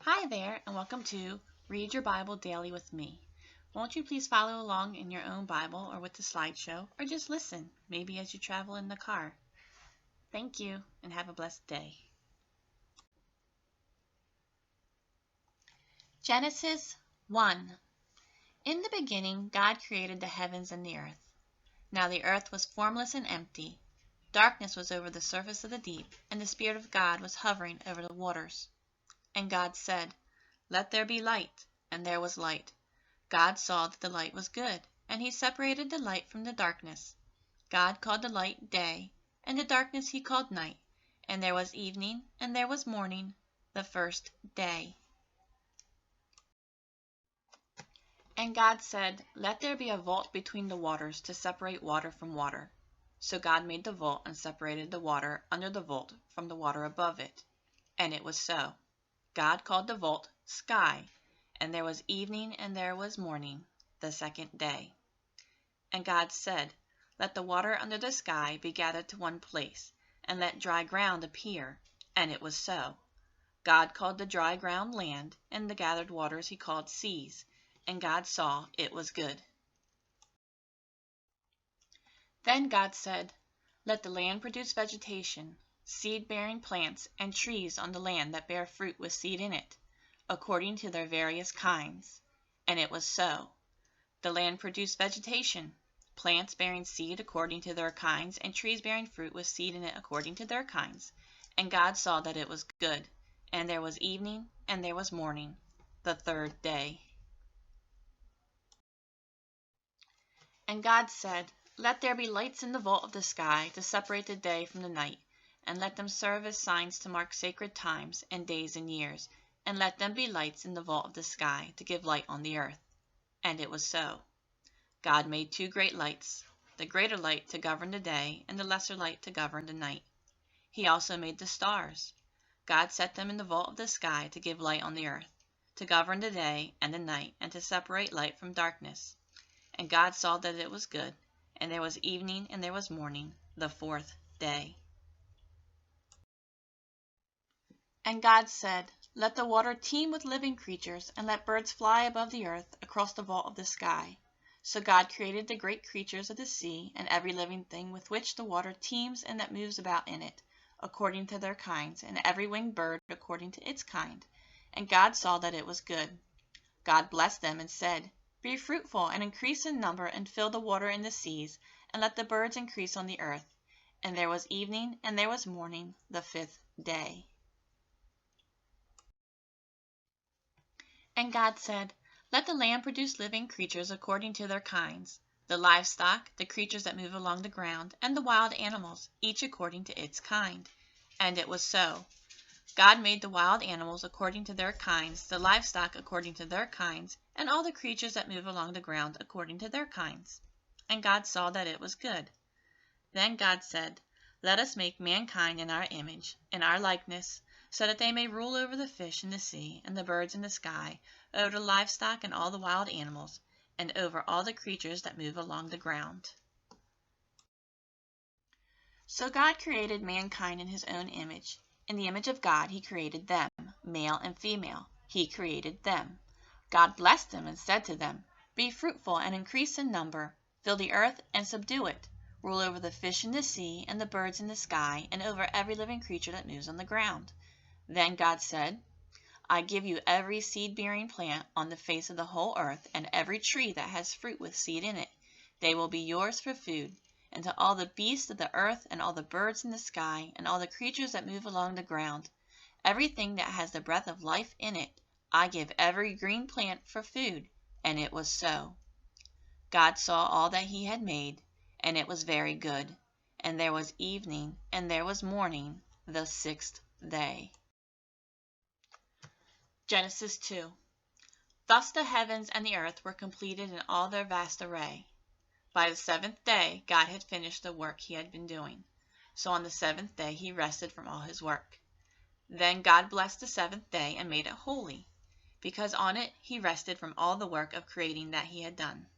Hi there, and welcome to Read Your Bible Daily with me. Won't you please follow along in your own Bible or with the slideshow, or just listen, maybe as you travel in the car. Thank you, and have a blessed day. Genesis 1. In the beginning, God created the heavens and the earth. Now the earth was formless and empty. Darkness was over the surface of the deep, and the Spirit of God was hovering over the waters. And God said, "Let there be light," and there was light. God saw that the light was good, and he separated the light from the darkness. God called the light day, and the darkness he called night. And there was evening, and there was morning, the first day. And God said, "Let there be a vault between the waters to separate water from water." So God made the vault and separated the water under the vault from the water above it. And it was so. God called the vault sky. And there was evening and there was morning, the second day. And God said, "Let the water under the sky be gathered to one place, and let dry ground appear." And it was so. God called the dry ground land, and the gathered waters he called seas. And God saw it was good. Then God said, "Let the land produce vegetation, seed-bearing plants, and trees on the land that bear fruit with seed in it, according to their various kinds." And it was so. The land produced vegetation, plants bearing seed according to their kinds, and trees bearing fruit with seed in it according to their kinds. And God saw that it was good. And there was evening, and there was morning, the third day. And God said, "Let there be lights in the vault of the sky to separate the day from the night, and let them serve as signs to mark sacred times and days and years, and let them be lights in the vault of the sky to give light on the earth." And it was so. God made two great lights, the greater light to govern the day, and the lesser light to govern the night. He also made the stars. God set them in the vault of the sky to give light on the earth, to govern the day and the night, and to separate light from darkness. And God saw that it was good. And there was evening and there was morning, the fourth day. And God said, "Let the water teem with living creatures, and let birds fly above the earth across the vault of the sky." So God created the great creatures of the sea, and every living thing with which the water teems and that moves about in it, according to their kinds, and every winged bird according to its kind. And God saw that it was good. God blessed them and said, "Be fruitful and increase in number, and fill the water in the seas, and let the birds increase on the earth." And there was evening and there was morning, the fifth day. And God said, "Let the land produce living creatures according to their kinds, the livestock, the creatures that move along the ground, and the wild animals, each according to its kind." And it was so. God made the wild animals according to their kinds, the livestock according to their kinds, and all the creatures that move along the ground according to their kinds. And God saw that it was good. Then God said, "Let us make mankind in our image, in our likeness, so that they may rule over the fish in the sea, and the birds in the sky, over the livestock and all the wild animals, and over all the creatures that move along the ground." So God created mankind in his own image. In the image of God he created them, male and female. He created them. God blessed them and said to them, "Be fruitful and increase in number, fill the earth and subdue it, rule over the fish in the sea and the birds in the sky, and over every living creature that moves on the ground." Then God said, "I give you every seed-bearing plant on the face of the whole earth, and every tree that has fruit with seed in it. They will be yours for food. And to all the beasts of the earth, and all the birds in the sky, and all the creatures that move along the ground, everything that has the breath of life in it, I give every green plant for food." And it was so. God saw all that he had made, and it was very good. And there was evening, and there was morning, the sixth day. Genesis 2. Thus the heavens and the earth were completed in all their vast array. By the seventh day God had finished the work he had been doing. So on the seventh day he rested from all his work. Then God blessed the seventh day and made it holy, because on it he rested from all the work of creating that he had done.